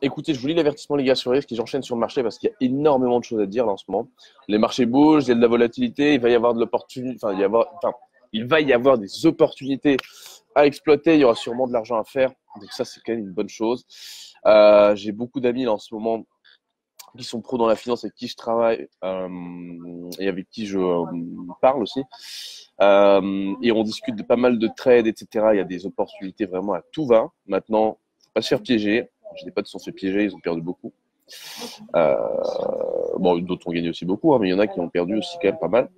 Écoutez, je vous lis l'avertissement les gars sur risque et j'enchaîne sur le marché parce qu'il y a énormément de choses à dire là en ce moment. Les marchés bougent, il y a de la volatilité, il va y avoir de l'opportunité, il va y avoir des opportunités à exploiter, il y aura sûrement de l'argent à faire. Donc ça, c'est quand même une bonne chose. J'ai beaucoup d'amis là en ce moment qui sont pros dans la finance, avec qui je travaille et avec qui je parle aussi. Et on discute de pas mal de trades, etc. Il y a des opportunités vraiment à tout va. Maintenant, faut pas se faire piéger. J'ai des potes qui se sont fait piéger, ils ont perdu beaucoup. Euh, bon, d'autres ont gagné aussi beaucoup, hein, mais il y en a qui ont perdu aussi quand même pas mal.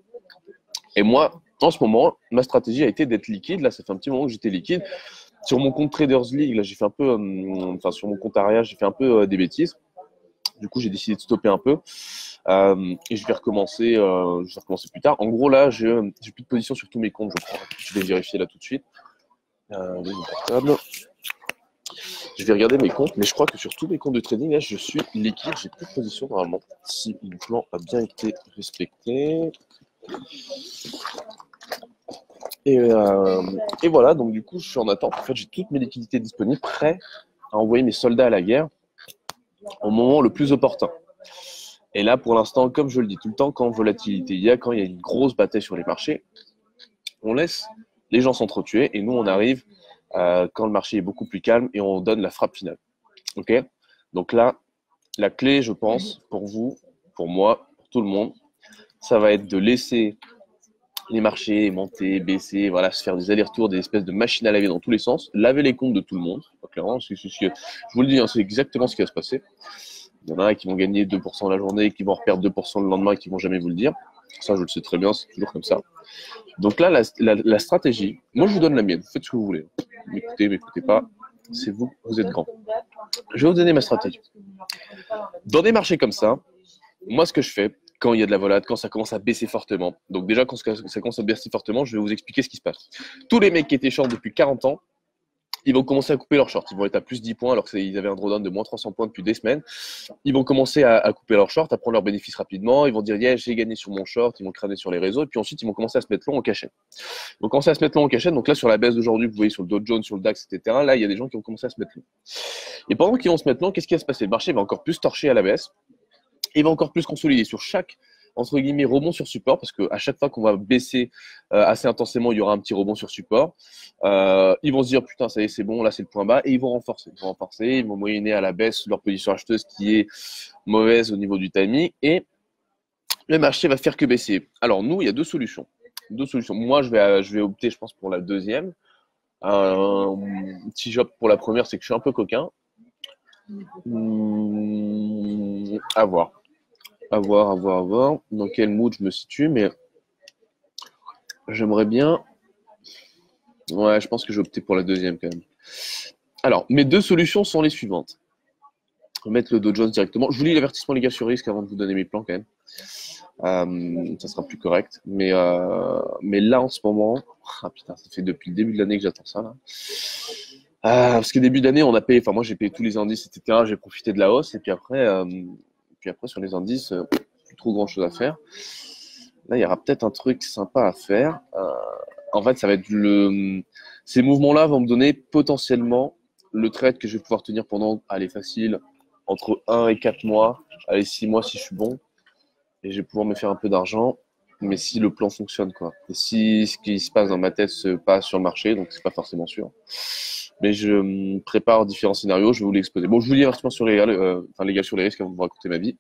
Et moi, en ce moment, ma stratégie a été d'être liquide. Là, ça fait un petit moment que j'étais liquide. Sur mon compte Traders League, là, j'ai fait un peu, sur mon compte Aria, j'ai fait un peu des bêtises. Du coup, j'ai décidé de stopper un peu et je vais recommencer plus tard. En gros, là, j'ai plus de position sur tous mes comptes, je crois. Je vais vérifier là tout de suite. Oui, mon portable. Je vais regarder mes comptes, mais je crois que sur tous mes comptes de trading, là, je suis liquide. J'ai plus de position normalement. Si mon plan a bien été respecté. Et voilà, donc du coup, je suis en attente. En fait, j'ai toutes mes liquidités disponibles, prêts à envoyer mes soldats à la guerre au moment le plus opportun. Et là, pour l'instant, comme je le dis tout le temps, quand volatilité il y a, quand il y a une grosse bataille sur les marchés, on laisse les gens s'entretuer et nous, on arrive quand le marché est beaucoup plus calme et on donne la frappe finale. Ok? Donc là, la clé, je pense, pour vous, pour moi, pour tout le monde, ça va être de laisser les marchés monter, baisser, voilà, se faire des allers-retours, des espèces de machines à laver dans tous les sens, laver les comptes de tout le monde. Clairement, je vous le dis, hein, c'est exactement ce qui va se passer. Il y en a qui vont gagner 2% la journée, qui vont reperdre 2% le lendemain et qui vont jamais vous le dire. Ça, je le sais très bien, c'est toujours comme ça. Donc là, la stratégie, moi, je vous donne la mienne. Faites ce que vous voulez. M'écoutez pas. C'est vous, vous êtes grand. Je vais vous donner ma stratégie. Dans des marchés comme ça, moi, ce que je fais, quand il y a de la volade, quand ça commence à baisser fortement, donc déjà, quand ça commence à baisser fortement, je vais vous expliquer ce qui se passe. Tous les mecs qui étaient short depuis 40 ans, ils vont commencer à couper leurs shorts. Ils vont être à plus 10 points alors qu'ils avaient un drawdown de moins 300 points depuis des semaines. Ils vont commencer à couper leurs shorts, à prendre leurs bénéfices rapidement. Ils vont dire, yeah, j'ai gagné sur mon short. Ils vont crâner sur les réseaux. Et puis ensuite, ils vont commencer à se mettre long en cachette. Ils vont commencer à se mettre long en cachette. Donc là, sur la baisse d'aujourd'hui, vous voyez sur le Dow Jones, sur le DAX, etc. Là, il y a des gens qui vont commencer à se mettre long. Et pendant qu'ils vont se mettre long, qu'est-ce qui va se passer? Le marché va encore plus torcher à la baisse. Et va encore plus consolider sur chaque entre guillemets rebond sur support, parce qu'à chaque fois qu'on va baisser assez intensément, il y aura un petit rebond sur support. Ils vont se dire putain, ça y est, c'est bon, là c'est le point bas, et ils vont renforcer, ils vont moyenner à la baisse leur position acheteuse qui est mauvaise au niveau du timing, et le marché va faire que baisser. Alors nous, il y a deux solutions. Moi, je vais opter, je pense, pour la deuxième. Si j'opte pour la première, c'est que je suis un peu coquin. À voir. À voir dans quel mood je me situe, mais j'aimerais bien. Ouais, je pense que je vais opter pour la deuxième quand même. Alors, mes deux solutions sont les suivantes. Mettre le Dow Jones directement. Je vous lis l'avertissement les gars sur risque avant de vous donner mes plans quand même. Ça sera plus correct. Mais là en ce moment, ah putain, ça fait depuis le début de l'année que j'attends ça là. Parce que début d'année, on a payé. Enfin, moi j'ai payé tous les indices, etc. J'ai profité de la hausse et puis après sur les indices, plus trop grand chose à faire. Là, il y aura peut-être un truc sympa à faire. En fait, ça va être ces mouvements-là vont me donner potentiellement le trade que je vais pouvoir tenir pendant, allez, facile, entre 1 et 4 mois, allez, 6 mois si je suis bon. Et je vais pouvoir me faire un peu d'argent, mais si le plan fonctionne, quoi. Et si ce qui se passe dans ma tête se passe sur le marché, donc c'est pas forcément sûr. Mais je me prépare différents scénarios, je vais vous les exposer. Bon, je vous lis un sur les gars sur les risques avant de vous raconter ma vie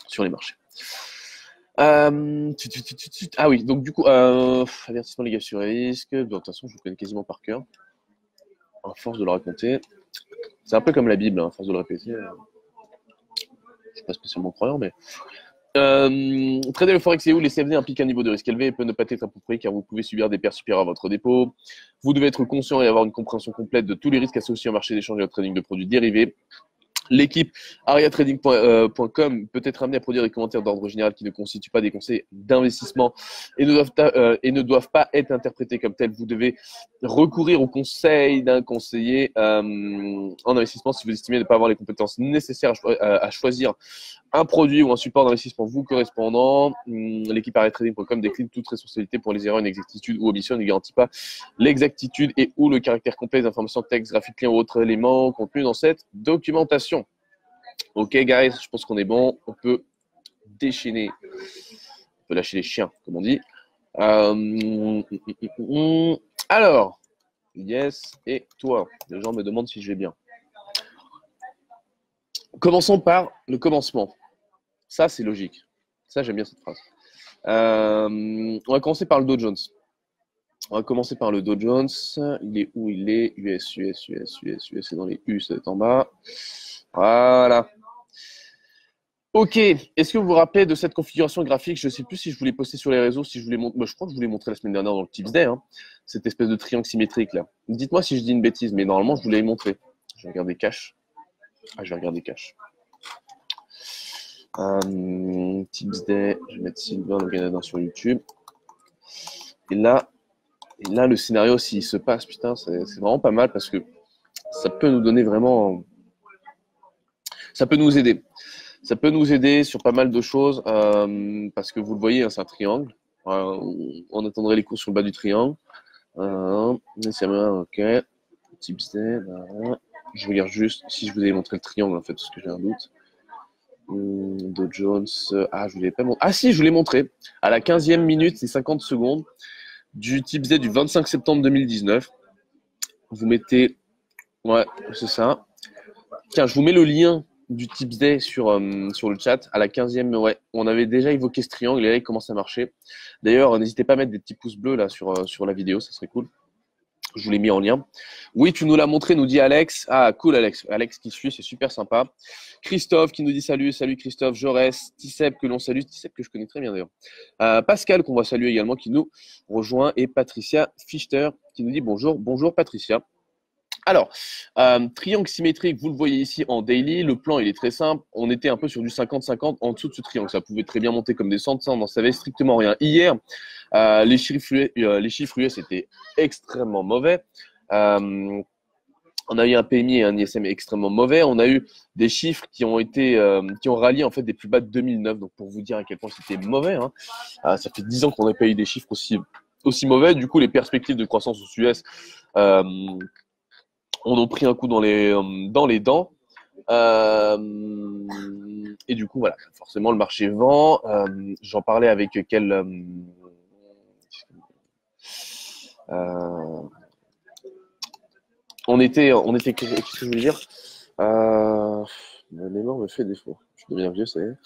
sur les marchés. Ah oui, donc du coup, avertissement les gars sur les risques. De toute façon, je vous connais quasiment par cœur. À force de le raconter, c'est un peu comme la Bible, hein, à force de le répéter. Je suis pas spécialement croyant, mais trader le forex et où les CFD impliquent un niveau de risque élevé et peut ne pas être approprié car vous pouvez subir des pertes supérieures à votre dépôt. Vous devez être conscient et avoir une compréhension complète de tous les risques associés au marché d'échange et au trading de produits dérivés. L'équipe ariatrading.com peut être amenée à produire des commentaires d'ordre général qui ne constituent pas des conseils d'investissement et ne doivent pas être interprétés comme tels. Vous devez recourir au conseil d'un conseiller en investissement si vous estimez ne pas avoir les compétences nécessaires à choisir un produit ou un support d'investissement vous correspondant. L'équipe ariatrading.com décline toute responsabilité pour les erreurs, inexactitudes ou omissions, ne garantit pas l'exactitude et ou le caractère complet des informations, texte, graphiques, liens ou autres éléments contenus dans cette documentation. Ok, guys, je pense qu'on est bon. On peut déchaîner. On peut lâcher les chiens, comme on dit. Alors, yes, et toi? Les gens me demandent si je vais bien. Commençons par le commencement. Ça, c'est logique. Ça, j'aime bien cette phrase. On va commencer par le Dow Jones. On va commencer par le Dow Jones. Il est où? Il est US, c'est dans les U, c'est en bas. Voilà. Ok. Est-ce que vous vous rappelez de cette configuration graphique? Je ne sais plus si je voulais poster sur les réseaux, si je voulais montrer. Je crois que je voulais montrer la semaine dernière dans le Tips Day, hein, cette espèce de triangle symétrique là. Dites-moi si je dis une bêtise, mais normalement, je voulais y montrer. Je vais regarder cache. Ah, je vais regarder cache. Tips Day, je vais mettre Sylvain le Canadien sur YouTube. Et là, le scénario, s'il se passe, putain, c'est vraiment pas mal parce que ça peut nous donner vraiment. Ça peut nous aider. Ça peut nous aider sur pas mal de choses parce que vous le voyez, hein, c'est un triangle. On attendrait les cours sur le bas du triangle. Ok. Tips Day. Je regarde juste si je vous avais montré le triangle en fait, parce que j'ai un doute. Dow Jones. Ah, je ne l'ai pas montré. Ah si, je vous l'ai montré. À la 15e minute et 50 secondes du Tips Day du 25 septembre 2019. Vous mettez. Ouais, c'est ça. Tiens, je vous mets le lien du Tips Day sur le chat. À la 15e, ouais, on avait déjà évoqué ce triangle et là, il commence à marcher. D'ailleurs, n'hésitez pas à mettre des petits pouces bleus là sur la vidéo, ça serait cool. Je vous l'ai mis en lien. Oui, tu nous l'as montré, nous dit Alex. Ah, cool, Alex. Alex qui suit, c'est super sympa. Christophe qui nous dit salut. Salut Christophe. Jaurès, Tissep que l'on salue. Tissep que je connais très bien d'ailleurs. Pascal qu'on va saluer également qui nous rejoint. Et Patricia Fichter qui nous dit bonjour. Bonjour Patricia. Alors, triangle symétrique, vous le voyez ici en daily. Le plan, il est très simple. On était un peu sur du 50-50 en dessous de ce triangle. Ça pouvait très bien monter comme descendre. Ça, on n'en savait strictement rien. Hier, les chiffres US étaient extrêmement mauvais. On a eu un PMI et un ISM extrêmement mauvais. On a eu des chiffres qui ont rallié en fait des plus bas de 2009. Donc, pour vous dire à quel point c'était mauvais, hein. Ça fait 10 ans qu'on n'a pas eu des chiffres aussi mauvais. Du coup, les perspectives de croissance aux US on a pris un coup dans les dents. Et du coup, voilà, forcément, le marché vend. J'en parlais avec on était, qu'est-ce que je voulais dire ma mémoire me fait défaut. Je deviens vieux, ça y est.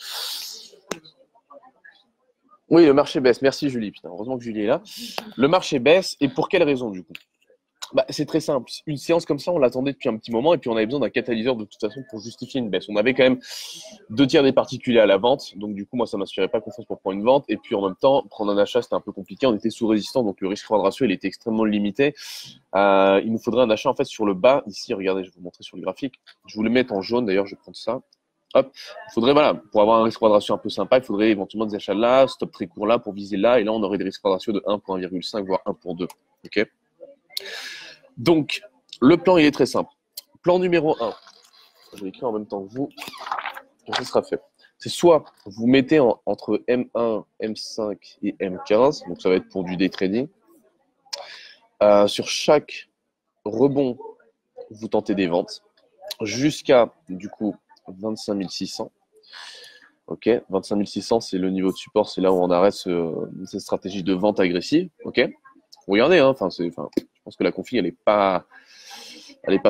Oui, le marché baisse. Merci Julie. Putain, heureusement que Julie est là. Le marché baisse. Et pour quelle raison, du coup? C'est très simple. Une séance comme ça, on l'attendait depuis un petit moment et puis on avait besoin d'un catalyseur de toute façon pour justifier une baisse. On avait quand même 2 tiers des particuliers à la vente. Donc, du coup, moi, ça ne m'assurait pas confiance pour prendre une vente. Et puis, en même temps, prendre un achat, c'était un peu compliqué. On était sous résistance. Donc, le risque-reward ratio, il était extrêmement limité. Il nous faudrait un achat, en fait, sur le bas. Ici, regardez, je vais vous montrer sur le graphique. Je vous le mets en jaune. D'ailleurs, je vais prendre ça. Hop. Il faudrait, voilà, pour avoir un risque-reward ratio un peu sympa, il faudrait éventuellement des achats là, stop très court là pour viser là. Et là, on aurait des risques-reward ratio de 1 pour 1,5, voire 1 pour 2. OK? Donc, le plan, il est très simple. Plan numéro 1, je vais écrire en même temps que vous, et ce sera fait. C'est soit vous mettez entre M1, M5 et M15, donc ça va être pour du day trading. Sur chaque rebond, vous tentez des ventes jusqu'à, du coup, 25 600. Ok, 25 600, c'est le niveau de support, c'est là où on arrête cette stratégie de vente agressive. Ok, regardez, hein, je pense que la config, elle est pas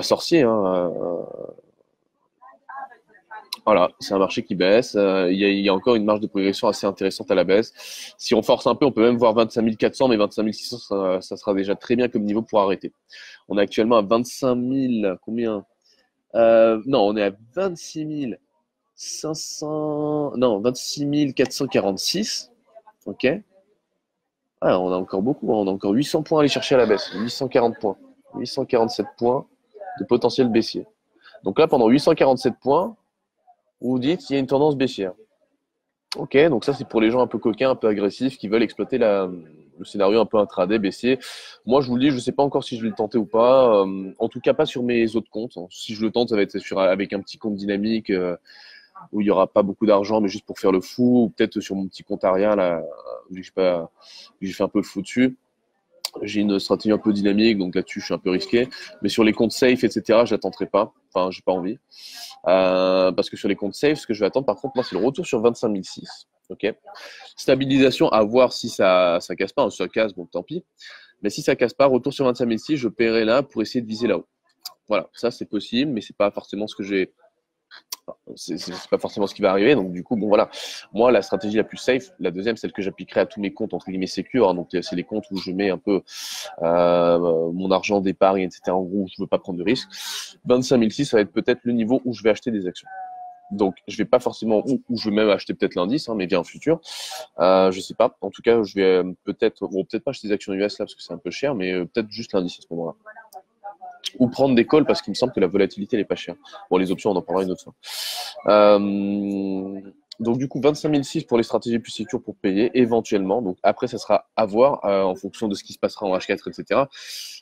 sorcière. Hein. Voilà, c'est un marché qui baisse. Il y a encore une marge de progression assez intéressante à la baisse. Si on force un peu, on peut même voir 25 400, mais 25 600, ça sera déjà très bien comme niveau pour arrêter. On est actuellement à 25 000, combien non, on est à 26 500, non, 26 446. Ok. Ah, on a encore beaucoup, hein. On a encore 800 points à aller chercher à la baisse. 840 points. 847 points de potentiel baissier. Donc là, pendant 847 points, vous dites qu'il y a une tendance baissière. Ok, donc ça c'est pour les gens un peu coquins, un peu agressifs, qui veulent exploiter le scénario un peu intraday, baissier. Moi je vous le dis, je ne sais pas encore si je vais le tenter ou pas. En tout cas pas sur mes autres comptes. Si je le tente, ça va être avec un petit compte dynamique où il n'y aura pas beaucoup d'argent, mais juste pour faire le fou, ou peut-être sur mon petit compte Aria, là, vu que j'ai fait un peu le fou dessus. J'ai une stratégie un peu dynamique, donc là-dessus je suis un peu risqué. Mais sur les comptes safe, etc., je ne tenterai pas. Enfin, j'ai pas envie. Parce que sur les comptes safe, ce que je vais attendre, par contre, moi, c'est le retour sur 25 006. Ok. Stabilisation, à voir si ça casse pas. Si ça casse, bon, tant pis. Mais si ça casse pas, retour sur 25 006, je paierai là pour essayer de viser là-haut. Voilà, ça c'est possible, mais c'est pas forcément ce que j'ai. C'est pas forcément ce qui va arriver. Donc du coup, bon voilà. Moi, la stratégie la plus safe, la deuxième, celle que j'appliquerai à tous mes comptes entre guillemets sécures. Hein, donc c'est les comptes où je mets un peu mon argent d'épargne, etc. En gros, où je veux pas prendre de risques. 25 006, ça va être peut-être le niveau où je vais acheter des actions. Donc, je vais pas forcément, ou je vais même acheter peut-être l'indice, hein, mais bien en futur. Je sais pas. En tout cas, je vais peut-être pas acheter des actions US là parce que c'est un peu cher, mais peut-être juste l'indice à ce moment-là. Ou prendre des calls parce qu'il me semble que la volatilité n'est pas chère. Bon, les options, on en parlera une autre fois. Donc du coup, 25 006 pour les stratégies plus sécures pour payer, éventuellement. Donc après, ça sera à voir en fonction de ce qui se passera en H4, etc.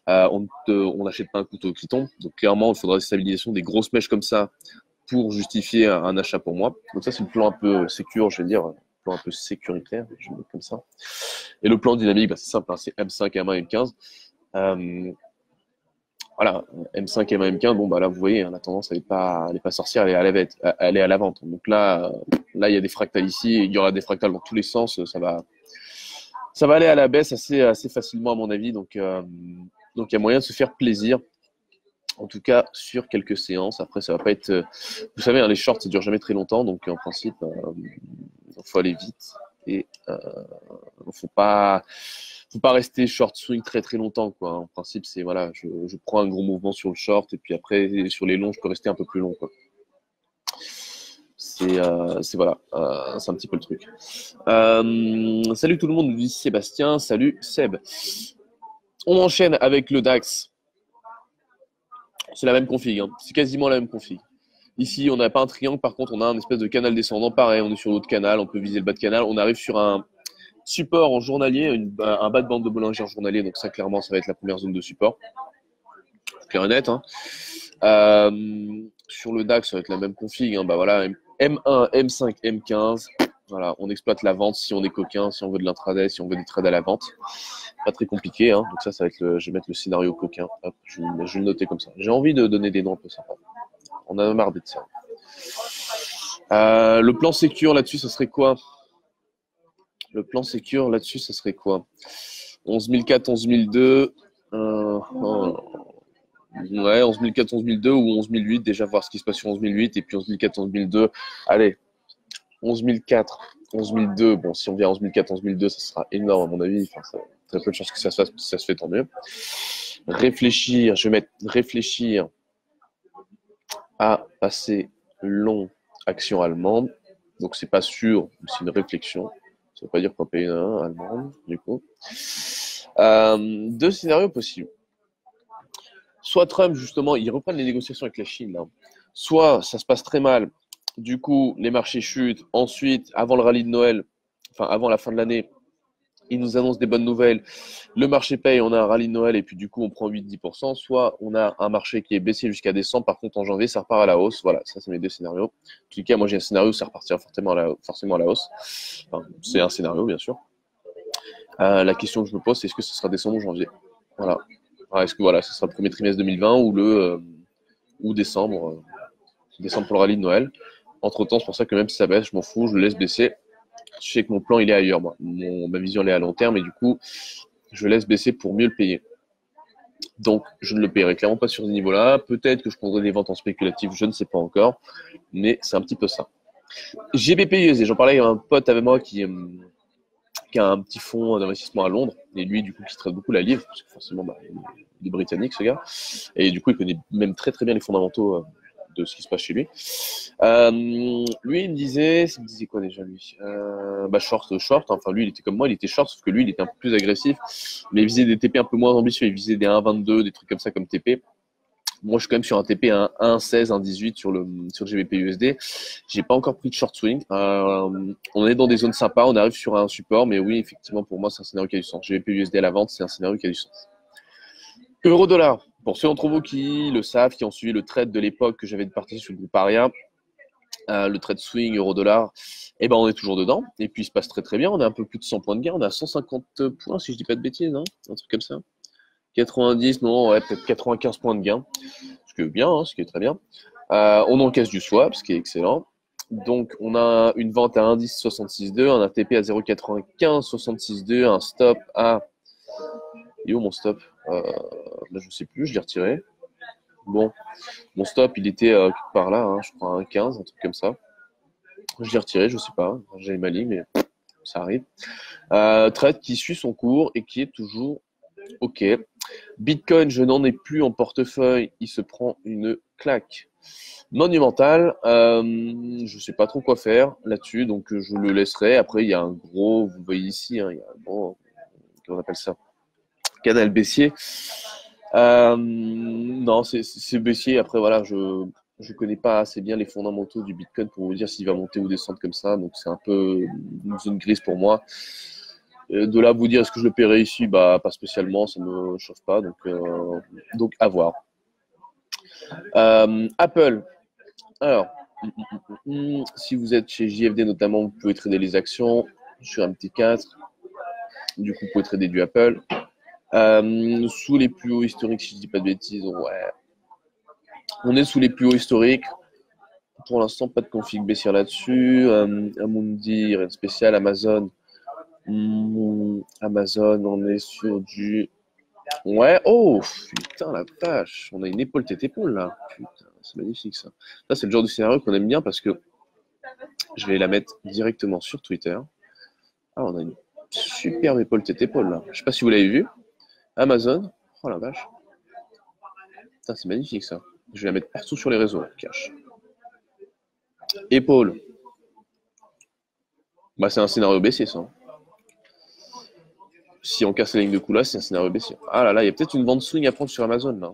On n'achète pas un couteau qui tombe. Donc clairement, il faudra des stabilisations, des grosses mèches comme ça pour justifier un achat pour moi. Donc ça, c'est le plan un peu sécure, je vais dire, le plan un peu sécuritaire, je vais le dire comme ça. Et le plan dynamique, bah, c'est simple, hein, c'est M5, M1, M15. Voilà, M5, M1, M15, bon bah là vous voyez, hein, la tendance elle est pas sorcière, elle est à la vente. Donc là il y a des fractales ici, il y aura des fractales dans tous les sens, ça va aller à la baisse assez facilement à mon avis. Donc il y a moyen de se faire plaisir. En tout cas, sur quelques séances. Après, ça va pas être. Vous savez, hein, les shorts, ça dure jamais très longtemps, donc en principe, il faut aller vite et faut pas rester short swing très très longtemps, quoi. En principe, c'est voilà, je prends un gros mouvement sur le short et puis après sur les longs, je peux rester un peu plus long, quoi. C'est voilà, c'est un petit peu le truc. Salut tout le monde, nous dit Sébastien. Salut Seb. On enchaîne avec le DAX. C'est la même config, hein. C'est quasiment la même config. Ici, on n'a pas un triangle, par contre, on a un espèce de canal descendant. Pareil, on est sur l'autre canal, on peut viser le bas de canal. On arrive sur un support en journalier, un bas de bande de Bollinger en journalier. Donc ça, clairement, ça va être la première zone de support. Clair et net. Hein. Sur le DAX, ça va être la même config. Hein. Bah voilà, M1, M5, M15. Voilà, on exploite la vente si on est coquin, si on veut de l'intraday, si on veut des trades à la vente. Pas très compliqué. Hein. Donc ça va être je vais mettre le scénario coquin. Hop, je vais le noter comme ça. J'ai envie de donner des noms un peu sympas. On a marre d'être ça. Le plan sécure là-dessus, ça serait quoi? Le plan sécure là-dessus, ça serait quoi? 11 400, 11 200. Ouais, 11 400, 11 200 ou 11 008. Déjà voir ce qui se passe sur 11 008 et puis 11 400, 11 200. Allez, 11 400, 11 200. Bon, si on vient à 11 400, 11 200, ça sera énorme à mon avis. Enfin, ça, très peu de chances que ça se fasse. Si ça se fait, tant mieux. Réfléchir. Je vais mettre réfléchir à passer long action allemande. Donc, c'est pas sûr, c'est une réflexion. Ça veut pas dire qu'on va payer un allemande, du coup. Deux scénarios possibles. Soit Trump, justement, ils reprennent les négociations avec la Chine. Là. Soit ça se passe très mal. Du coup, les marchés chutent. Ensuite, avant le rallye de Noël, enfin, avant la fin de l'année, ils nous annoncent des bonnes nouvelles. Le marché paye, on a un rallye de Noël et puis du coup, on prend 8-10%. Soit on a un marché qui est baissé jusqu'à décembre. Par contre, en janvier, ça repart à la hausse. Voilà, ça, c'est mes deux scénarios. En tout cas, moi, j'ai un scénario où ça repartira forcément à la hausse. Enfin, c'est un scénario, bien sûr. La question que je me pose, c'est est-ce que ce sera décembre ou janvier? Voilà. Alors, est-ce que voilà, ce sera le premier trimestre 2020 ou décembre pour le rallye de Noël. Entre-temps, c'est pour ça que même si ça baisse, je m'en fous, je le laisse baisser. Je sais que mon plan, il est ailleurs, moi. Ma vision, elle est à long terme et du coup, je laisse baisser pour mieux le payer. Donc, je ne le paierai clairement pas sur ce niveau-là. Peut-être que je prendrai des ventes en spéculatif, je ne sais pas encore, mais c'est un petit peu ça. GBP-USD, j'en parlais avec un pote avec moi qui a un petit fonds d'investissement à Londres, et lui, du coup, qui traite beaucoup la livre, parce que forcément, bah, il est britannique, ce gars, et du coup, il connaît même très très bien les fondamentaux de ce qui se passe chez lui. Lui, il me disait quoi déjà, lui short, enfin, lui, il était comme moi, il était short, sauf que lui, il était un peu plus agressif, mais il visait des TP un peu moins ambitieux, il visait des 1,22, des trucs comme ça comme TP. moi, je suis quand même sur un TP à 1,16, 1,18 sur le GBP/USD. J'ai pas encore pris de short swing. On est dans des zones sympas, on arrive sur un support, mais oui, effectivement, pour moi, c'est un scénario qui a du sens. GBP/USD à la vente, c'est un scénario qui a du sens. Euro-dollar. Pour ceux d'entre vous qui le savent, qui ont suivi le trade de l'époque que j'avais partagé sur le groupe Aria, le trade swing euro-dollar, eh ben on est toujours dedans. Et puis il se passe très très bien. On a un peu plus de 100 points de gain. On a 150 points, si je dis pas de bêtises, hein, un truc comme ça. 90, non, ouais, peut-être 95 points de gain. Ce qui est bien, hein, ce qui est très bien. On encaisse du swap, ce qui est excellent. Donc on a une vente à 1,1066,2, un ATP à 0,9566,2, un stop à... Il est où mon stop? Là je sais plus, je l'ai retiré. Bon, mon stop il était par là, hein, je crois à 1,15, un truc comme ça. Je l'ai retiré, je sais pas, j'ai ma ligne, mais ça arrive. Trade qui suit son cours et qui est toujours OK. Bitcoin, je n'en ai plus en portefeuille, il se prend une claque monumentale. Je sais pas trop quoi faire là-dessus, donc je le laisserai. Après, il y a un gros, vous voyez ici, hein, il y a un gros, comment on appelle ça? Canal baissier. Non, c'est baissier. Après, voilà, je connais pas assez bien les fondamentaux du Bitcoin pour vous dire s'il va monter ou descendre comme ça. Donc, c'est un peu une zone grise pour moi. De là, vous dire est-ce que je le paierai ici? Bah, pas spécialement, ça me chauffe pas. Donc à voir. Apple. Alors, si vous êtes chez JFD notamment, vous pouvez trader les actions sur MT4. Du coup, vous pouvez trader du Apple. Sous les plus hauts historiques, si je dis pas de bêtises, ouais. On est sous les plus hauts historiques. Pour l'instant, pas de config baissière là-dessus. Amundi, rien de spécial. Amazon, on est sur du... Ouais, oh, putain, la vache. On a une épaule tête épaule, là. Putain, c'est magnifique, ça. Ça, c'est le genre de scénario qu'on aime bien parce que je vais la mettre directement sur Twitter. Ah, on a une superbe épaule tête épaule, là. Je sais pas si vous l'avez vu. Amazon. Oh, la vache. Putain, c'est magnifique, ça. Je vais la mettre partout sur les réseaux, cash. Épaule. Bah, c'est un scénario baissier, ça. Si on casse la ligne de coulage, c'est un scénario baissier. Ah là là, il y a peut-être une vente swing à prendre sur Amazon, là.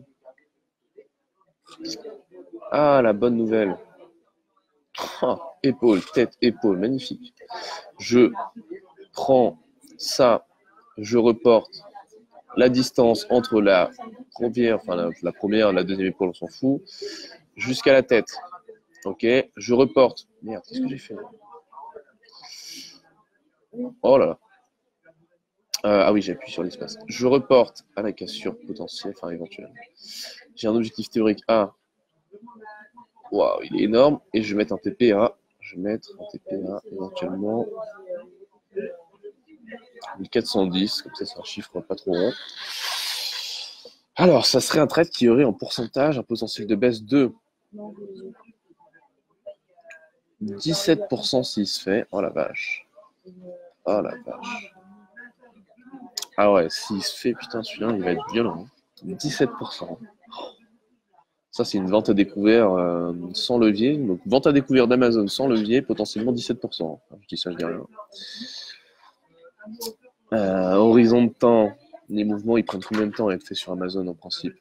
Ah, la bonne nouvelle. Ah, épaule, tête, épaule, magnifique. Je prends ça, je reporte la distance entre la première, enfin la première, la deuxième épaule, on s'en fout, jusqu'à la tête. Ok, je reporte. Merde, qu'est-ce que j'ai fait? Oh là là. Ah oui, j'ai appuyé sur l'espace. Je reporte à la cassure potentielle, enfin éventuellement. J'ai un objectif théorique A. Waouh, il est énorme. Et je vais mettre un TPA. Je vais mettre un TPA éventuellement 1410. Comme ça, c'est un chiffre pas trop rond. Alors, ça serait un trade qui aurait en pourcentage un potentiel de baisse de 17% s'il se fait. Oh la vache. Oh la vache. Ah ouais, s'il se fait, putain, celui-là, il va être violent. 17%. Ça, c'est une vente à découvert sans levier. Donc, vente à découvert d'Amazon sans levier, potentiellement 17%. Enfin, je dis ça, je dis rien. Horizon de temps. Les mouvements, ils prennent combien de temps à être faits sur Amazon en principe?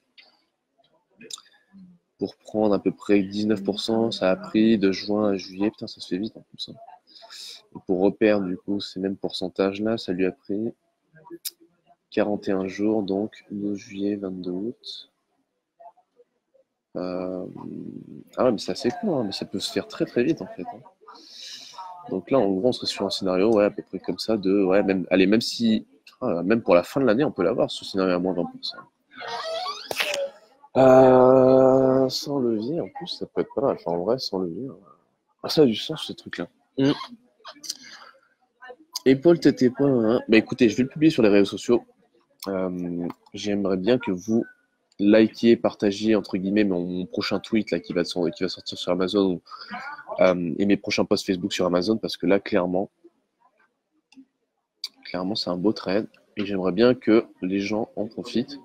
Pour prendre à peu près 19%, ça a pris de juin à juillet. Putain, ça se fait vite en plus. Et pour reperdre, du coup, ces mêmes pourcentages-là, ça lui a pris 41 jours, donc 12 juillet, 22 août. Ah ouais, mais c'est assez court, hein, mais ça peut se faire très très vite en fait. Hein. Donc là, en gros, on serait sur un scénario, ouais, à peu près comme ça, de, ouais, même, allez, même si, même pour la fin de l'année, on peut l'avoir, ce scénario à moins 20%. Sans levier, en plus, ça peut être pas mal. Enfin, en vrai, sans levier, ça a du sens, ce truc-là. Épaule, tête, épaule, hein. Bah écoutez, je vais le publier sur les réseaux sociaux. J'aimerais bien que vous likiez, partagiez, entre guillemets, mon prochain tweet là, qui va sortir sur Amazon et mes prochains posts Facebook sur Amazon, parce que là, clairement, c'est un beau trade et j'aimerais bien que les gens en profitent.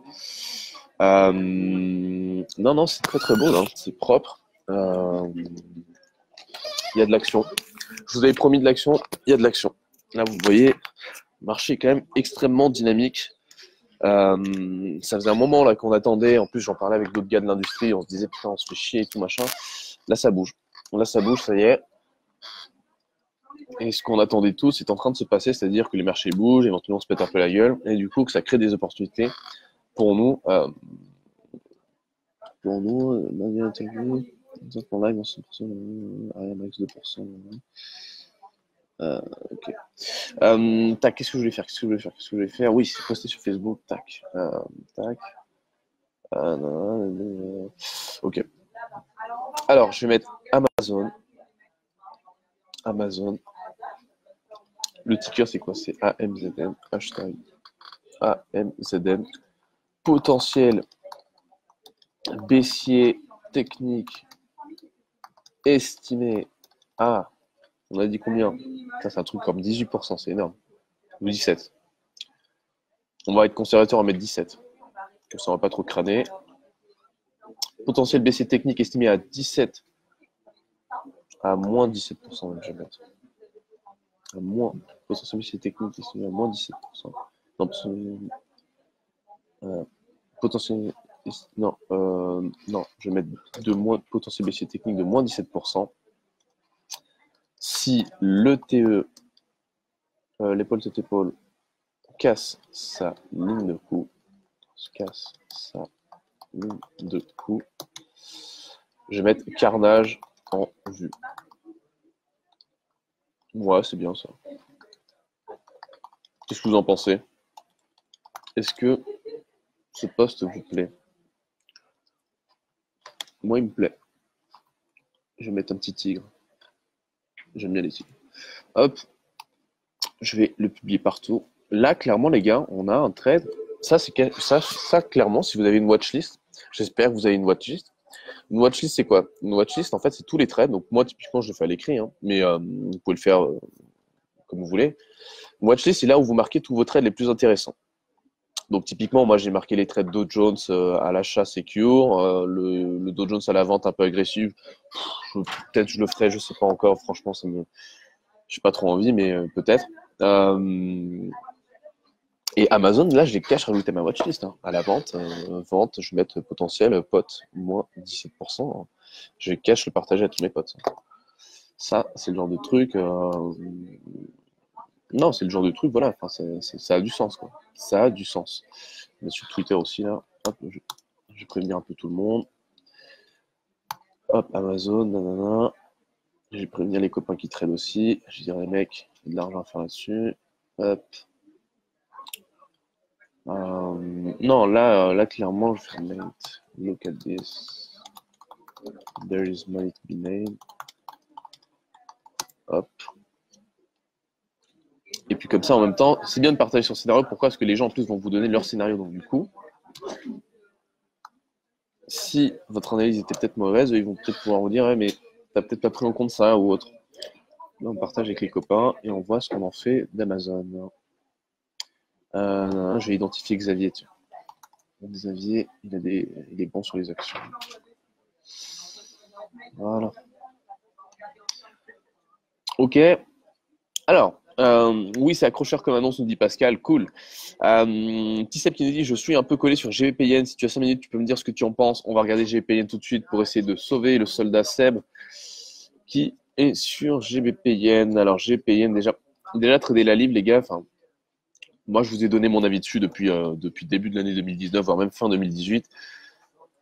Non, c'est très très beau, hein. C'est propre. Il y a de l'action. Je vous avais promis de l'action, il y a de l'action. Là, vous voyez, le marché est quand même extrêmement dynamique. Ça faisait un moment là qu'on attendait. En plus, j'en parlais avec d'autres gars de l'industrie. On se disait, putain, on se fait chier et tout machin. Là, ça bouge. Là, ça bouge, ça y est. Et ce qu'on attendait tous est en train de se passer, c'est-à-dire que les marchés bougent, éventuellement on se pète un peu la gueule, et du coup que ça crée des opportunités pour nous. Manuel interview, en live en 100%, Ariel Max 2%. Ok. Tac, qu'est-ce que je voulais faire? Oui, c'est posté sur Facebook. Tac. Tac. Ok. Alors, je vais mettre Amazon. Amazon. Le ticker, c'est quoi? C'est AMZN. Hashtag AMZN. Potentiel baissier technique estimé à, on a dit combien? Ça, c'est un truc comme 18%, c'est énorme. Ou 17. On va être conservateur, on va mettre 17. Comme ça, on va pas trop crâner. Potentiel baissier technique estimé à 17. À moins 17%, je vais mettre. À moins. Potentiel baissier technique estimé à moins 17%. Non, potentiel. Non, non, je vais mettre de moins, potentiel baissier technique de moins 17%. Si l'ETE, l'épaule cette épaule, casse sa ligne de coup, je vais mettre carnage en vue. Ouais, c'est bien ça. Qu'est-ce que vous en pensez? Est-ce que ce poste vous plaît? Moi, il me plaît. Je vais mettre un petit tigre. J'aime bien les tigres. Hop, je vais le publier partout. Là, clairement, les gars, on a un trade. Ça, clairement, si vous avez une watchlist, j'espère que vous avez une watchlist. Une watchlist, c'est quoi? Une watchlist, en fait, c'est tous les trades. Donc, moi, typiquement, je le fais à l'écrit, hein, mais vous pouvez le faire comme vous voulez. Une watchlist, c'est là où vous marquez tous vos trades les plus intéressants. Donc, typiquement, moi, j'ai marqué les trades Dow Jones à l'achat secure, le Dow Jones à la vente un peu agressive. Peut-être je le ferai, je sais pas encore. Franchement, j'ai pas trop envie, mais peut-être. Et Amazon, là, je les cache rajouter à ma watchlist. Hein. À la vente, je vais mettre potentiel pote, moins 17%. Hein. Je cache le partager à tous mes potes. Ça, c'est le genre de truc. Non, c'est le genre de truc, voilà. Enfin, ça a du sens, quoi. Ça a du sens. Mais sur Twitter aussi, là. Hop, je vais prévenir un peu tout le monde. Hop, Amazon, nanana. Je vais prévenir les copains qui traînent aussi. Je dirais, mec, il y a de l'argent à faire là-dessus. Hop. Non, là, clairement, je vais mettre look at this. There is money to be made. Hop. Et puis comme ça, en même temps, c'est bien de partager son scénario. Pourquoi? Parce que les gens, en plus, vont vous donner leur scénario. Donc du coup, si votre analyse était peut-être mauvaise, ils vont peut-être pouvoir vous dire, ouais, mais t'as peut-être pas pris en compte ça ou autre. Là, on partage avec les copains et on voit ce qu'on en fait d'Amazon. Je vais identifier Xavier. Tiens. Xavier, il est bon sur les actions. Voilà. Ok. Alors, oui, c'est accrocheur comme annonce, nous dit Pascal. Cool. Tissep qui nous dit, je suis un peu collé sur GBPN. Si tu as 5 minutes, tu peux me dire ce que tu en penses. On va regarder GBPN tout de suite pour essayer de sauver le soldat Seb qui est sur GBPN. Alors, GBPN, déjà trader la livre, les gars. Enfin, moi, je vous ai donné mon avis dessus depuis le début de l'année 2019, voire même fin 2018.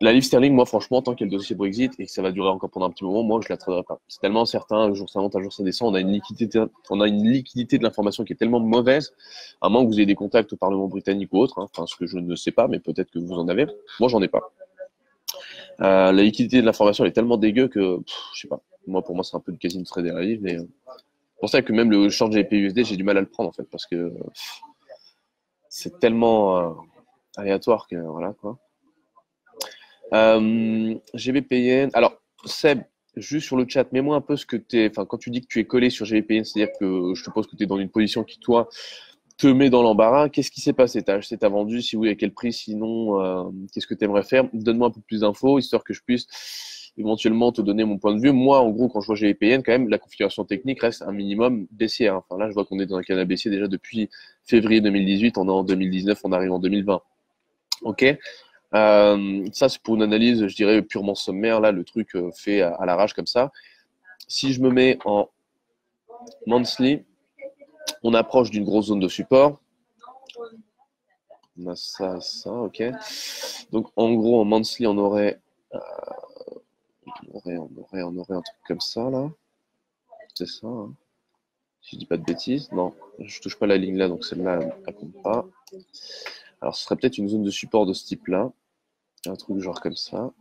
La livre sterling, moi, franchement, tant qu'il y a le dossier Brexit et que ça va durer encore pendant un petit moment, moi, je la traderai pas. C'est tellement certain, un jour ça monte, un jour ça descend. On a une liquidité de l'information qui est tellement mauvaise, à moins que vous ayez des contacts au Parlement britannique ou autre, hein, enfin, ce que je ne sais pas, mais peut-être que vous en avez. Moi, j'en ai pas. La liquidité de l'information est tellement dégueu que, je sais pas. Moi, pour moi, c'est un peu du quasi trader la livre, mais c'est pour ça que même le change GBP-USD, j'ai du mal à le prendre, en fait, parce que c'est tellement aléatoire que, voilà, quoi. GBPN. Alors, Seb, juste sur le chat, mets-moi un peu ce que tu es. Enfin, quand tu dis que tu es collé sur GBPN, c'est-à-dire que je suppose que tu es dans une position qui, toi, te met dans l'embarras. Qu'est-ce qui s'est passé? T'as acheté, t'as vendu? Si oui, à quel prix? Sinon, qu'est-ce que tu aimerais faire? Donne-moi un peu plus d'infos, histoire que je puisse éventuellement te donner mon point de vue. Moi, en gros, quand je vois GVPN, quand même, la configuration technique reste un minimum baissière. Enfin, là, je vois qu'on est dans un canal baissier déjà depuis février 2018. On est en 2019, on arrive en 2020. OK? Ça, c'est pour une analyse, je dirais, purement sommaire. Là, le truc fait à l'arrache comme ça. Si je me mets en monthly, on approche d'une grosse zone de support. On a ça et ça, ok. Donc, en gros, en monthly, on aurait un truc comme ça, là. C'est ça, hein. Si je dis pas de bêtises. Non, je touche pas la ligne là, donc celle-là, elle compte pas. Alors, ce serait peut-être une zone de support de ce type-là. Un truc genre comme ça.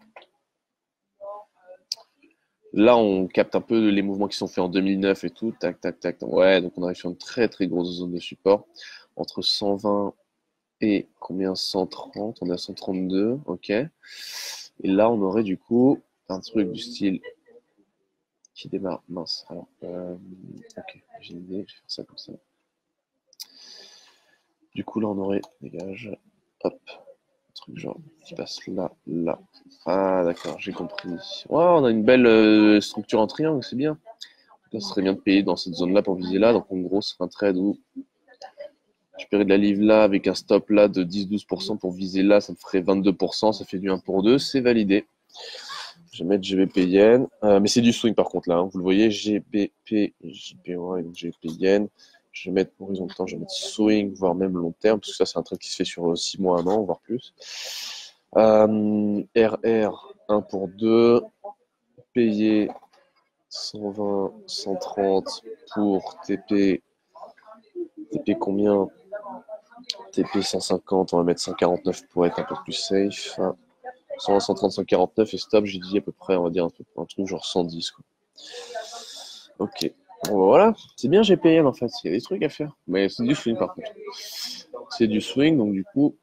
Là, on capte un peu les mouvements qui sont faits en 2009 et tout. Tac, tac, tac. Ouais, donc on arrive sur une très, très grosse zone de support. Entre 120 et combien? 130. On est à 132, ok. Et là, on aurait du coup un truc du style qui démarre. Mince. Alors, ok, j'ai une idée. Je vais faire ça comme ça. Du coup, là, on aurait, dégage, hop, un truc genre qui passe là, là. Ah, d'accord, j'ai compris. Ouais, on a une belle structure en triangle, c'est bien. Ça serait bien de payer dans cette zone-là pour viser là. Donc, en gros, ce serait un trade où je paierais de la livre là avec un stop là de 10-12% pour viser là. Ça me ferait 22%. Ça fait du 1 pour 2. C'est validé. Je vais mettre GBP Yen. Mais c'est du swing par contre là. Hein. Vous le voyez, GBP, JPY, donc GBP Yen. Je vais mettre horizontal, je vais mettre swing, voire même long terme, parce que ça, c'est un trade qui se fait sur 6 mois, 1 an, voire plus. RR, 1 pour 2. Payer 120, 130 pour TP. TP combien? TP 150, on va mettre 149 pour être un peu plus safe. 120, 130, 149 et stop, j'ai dit à peu près, on va dire un truc genre 110. Quoi. Ok. Bon, voilà, c'est bien GPN en fait, il y a des trucs à faire. Mais c'est du swing par contre. C'est du swing, donc du coup,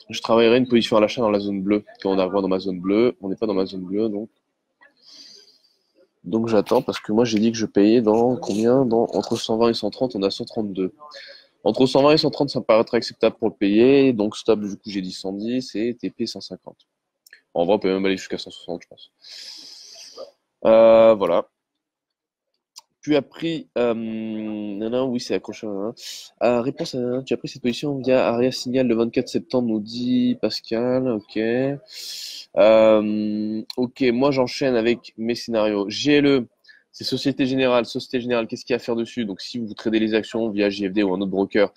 je travaillerai une position à l'achat dans la zone bleue. Quand on arrivera dans ma zone bleue, on n'est pas dans ma zone bleue, donc j'attends parce que moi j'ai dit que je payais dans combien? Entre 120 et 130, on a 132. Entre 120 et 130, ça me paraîtrait acceptable pour le payer. Donc stop, du coup j'ai dit 110 et TP 150. En vrai, on peut même aller jusqu'à 160, je pense. Voilà. Tu as pris, oui, c'est accroché. Réponse à, tu as pris cette position via Aria Signal le 24 septembre, nous dit Pascal. Ok. Ok, moi j'enchaîne avec mes scénarios. GLE, c'est Société Générale. Société Générale, qu'est-ce qu'il y a à faire dessus? Donc, si vous tradez les actions via JFD ou un autre broker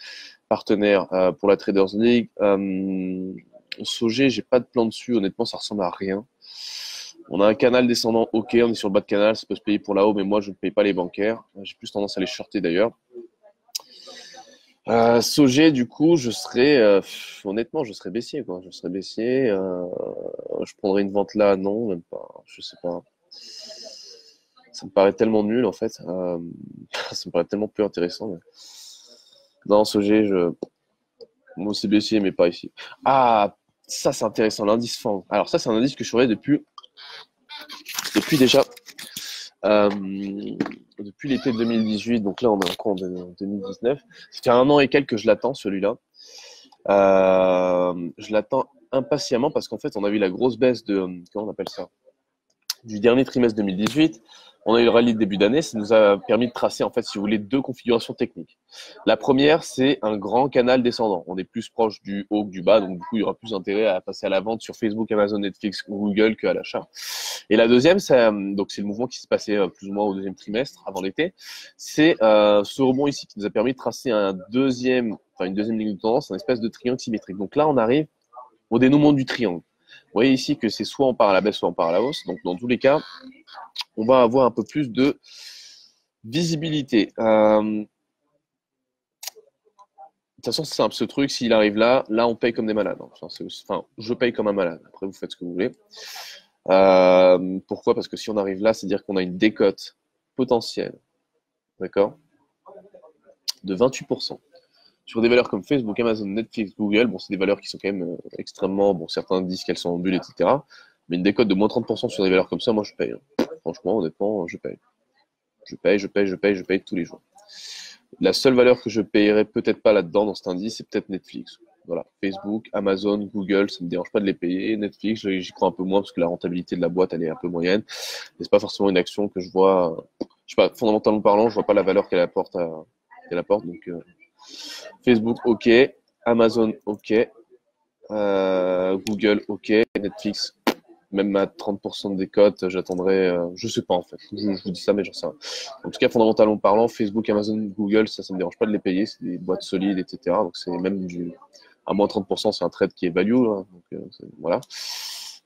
partenaire pour la Traders League, SOG, j'ai pas de plan dessus. Honnêtement, ça ressemble à rien. On a un canal descendant, ok, on est sur le bas de canal, ça peut se payer pour là-haut, mais moi je ne paye pas les bancaires. J'ai plus tendance à les shorter d'ailleurs. SOG, du coup, je serais, honnêtement, je serais baissier, quoi. Je serais baissier. Je prendrais une vente là, non, même pas. Je sais pas. Ça me paraît tellement nul en fait. Ça me paraît tellement plus intéressant. Mais... Non, SOG, moi aussi baissier, mais pas ici. Ah, ça c'est intéressant, l'indice FANG. Alors ça, c'est un indice que je surveille depuis déjà depuis l'été 2018, donc là on est encore en 2019. Ça fait 1 an et quelques que je l'attends celui-là. Je l'attends impatiemment parce qu'en fait on a vu la grosse baisse de, comment on appelle ça, du dernier trimestre 2018. On a eu le rallye de début d'année, ça nous a permis de tracer en fait, si vous voulez, 2 configurations techniques. La première, c'est un grand canal descendant. On est plus proche du haut que du bas, donc du coup il y aura plus d'intérêt à passer à la vente sur Facebook, Amazon, Netflix ou Google qu'à l'achat. Et la deuxième, donc c'est le mouvement qui s'est passé plus ou moins au deuxième trimestre, avant l'été. C'est ce rebond ici qui nous a permis de tracer une deuxième ligne de tendance, un espèce de triangle symétrique. Donc là, on arrive au dénouement du triangle. Vous voyez ici que c'est soit on part à la baisse, soit on part à la hausse. Donc dans tous les cas, on va avoir un peu plus de visibilité. De toute façon, c'est simple, ce truc, s'il arrive là, on paye comme des malades. Enfin, je paye comme un malade. Après, vous faites ce que vous voulez. Pourquoi? Parce que si on arrive là, c'est-à-dire qu'on a une décote potentielle, d'accord, de 28%. Sur des valeurs comme Facebook, Amazon, Netflix, Google, bon, c'est des valeurs qui sont quand même extrêmement, bon, certains disent qu'elles sont en bulle, etc. Mais une décote de moins 30% sur des valeurs comme ça, moi, je paye. Hein. Franchement, honnêtement, je paye. Je paye tous les jours. La seule valeur que je payerais peut-être pas là-dedans, dans cet indice, c'est peut-être Netflix. Voilà, Facebook, Amazon, Google, ça me dérange pas de les payer. Netflix, j'y crois un peu moins parce que la rentabilité de la boîte, elle est un peu moyenne. Et c'est pas forcément une action que je vois, je sais pas, fondamentalement parlant, je vois pas la valeur qu'elle apporte donc, Facebook, ok. Amazon, ok. Google, ok. Netflix, même à 30% de décote, j'attendrai, je sais pas en fait. Je vous dis ça, mais j'en sais rien. En tout cas, fondamentalement parlant, Facebook, Amazon, Google, ça me dérange pas de les payer. C'est des boîtes solides, etc. Donc c'est même à moins 30%, c'est un trade qui est value. Hein, donc voilà.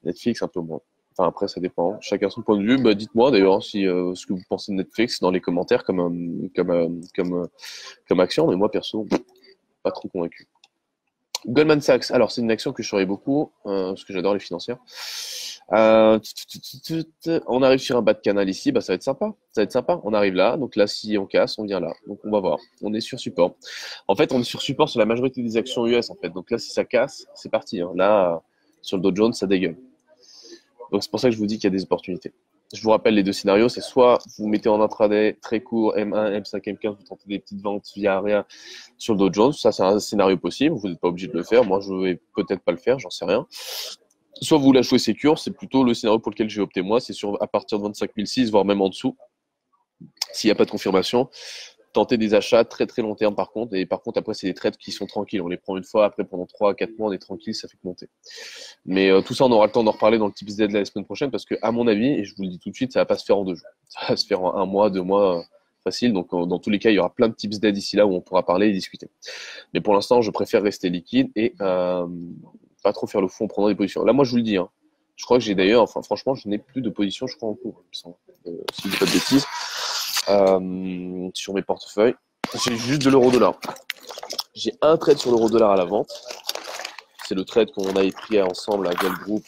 Netflix, un peu moins. Enfin, après, ça dépend. Chacun son point de vue. Bah, dites-moi d'ailleurs si ce que vous pensez de Netflix dans les commentaires comme action. Mais moi, perso, pas trop convaincu. Goldman Sachs, alors c'est une action que je surveille beaucoup, parce que j'adore les financières. On arrive sur un bas de canal ici, bah ça va être sympa. Ça va être sympa. On arrive là, donc là si on casse, on vient là. Donc on va voir. On est sur support. En fait, on est sur support sur la majorité des actions US en fait. Donc là, si ça casse, c'est parti. Hein. Là, sur le Dow Jones, ça dégueule. Donc c'est pour ça que je vous dis qu'il y a des opportunités. Je vous rappelle les deux scénarios, c'est soit vous mettez en intraday très court M1, M5, M15, vous tentez des petites ventes via rien sur le Dow Jones, ça c'est un scénario possible, vous n'êtes pas obligé de le faire, moi je vais peut-être pas le faire, j'en sais rien. Soit vous la jouez sécure, c'est plutôt le scénario pour lequel j'ai opté moi, c'est à partir de 25 006, voire même en dessous, s'il n'y a pas de confirmation. Tenter des achats très très long terme par contre, et par contre après c'est des trades qui sont tranquilles, on les prend une fois, après pendant 3-4 mois on est tranquille, ça fait que monter. Mais tout ça on aura le temps d'en reparler dans le Tips Z de la semaine prochaine, parce que à mon avis, et je vous le dis tout de suite, ça va pas se faire en 2 jours, ça va se faire en 1 mois, 2 mois, facile, donc dans tous les cas il y aura plein de Tips Z d'ici là où on pourra parler et discuter. Mais pour l'instant je préfère rester liquide et pas trop faire le fou en prenant des positions. Là moi je vous le dis, hein, je crois que j'ai d'ailleurs, enfin franchement je n'ai plus de position je crois en cours, si je dis pas de bêtises. Sur mes portefeuilles. J'ai juste de l'euro-dollar. J'ai un trade sur l'euro-dollar à la vente. C'est le trade qu'on avait pris ensemble à Gal Group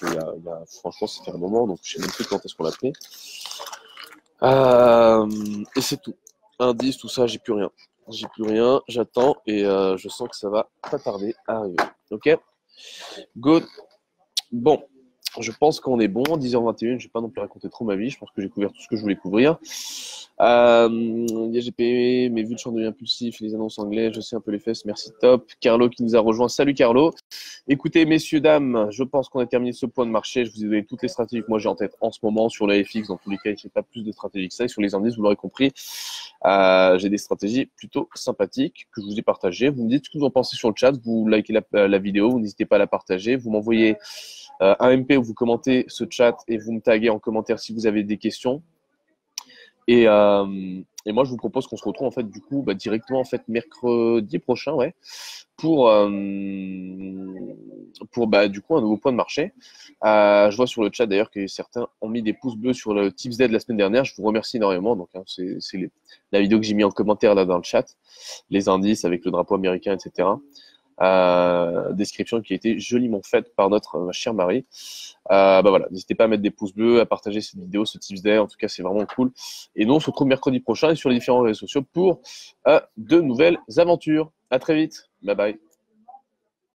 franchement, c'était un moment, donc je sais même plus quand est-ce qu'on l'a pris. Et c'est tout. Indice, tout ça, j'ai plus rien. J'ai plus rien, j'attends et je sens que ça va pas tarder à arriver. Ok? Good. Bon. Je pense qu'on est bon. 10h21, je ne vais pas non plus raconter trop ma vie. Je pense que j'ai couvert tout ce que je voulais couvrir. GPE, mes vues de champ devient impulsif, les annonces anglaises, je sais un peu les fesses, merci top. Carlo qui nous a rejoint, salut Carlo. Écoutez, messieurs, dames, je pense qu'on a terminé ce point de marché. Je vous ai donné toutes les stratégies que moi j'ai en tête en ce moment sur la FX. Dans tous les cas, je n'ai pas plus de stratégies que ça. Et sur les indices, vous l'aurez compris, j'ai des stratégies plutôt sympathiques que je vous ai partagées. Vous me dites ce que vous en pensez sur le chat, vous likez la vidéo, vous n'hésitez pas à la partager, vous m'envoyez un MP où vous commentez ce chat et vous me taguez en commentaire si vous avez des questions. Et moi, je vous propose qu'on se retrouve en fait du coup directement en fait mercredi prochain, ouais, pour du coup un nouveau point de marché. Je vois sur le chat d'ailleurs que certains ont mis des pouces bleus sur le Tips Z la semaine dernière. Je vous remercie énormément. Donc c'est la vidéo que j'ai mis en commentaire là dans le chat, les indices avec le drapeau américain, etc. Description qui a été joliment faite par notre chère Marie. Voilà, n'hésitez pas à mettre des pouces bleus, à partager cette vidéo, ce Tips Day. En tout cas, c'est vraiment cool. Et nous, on se retrouve mercredi prochain et sur les différents réseaux sociaux pour de nouvelles aventures. À très vite. Bye bye.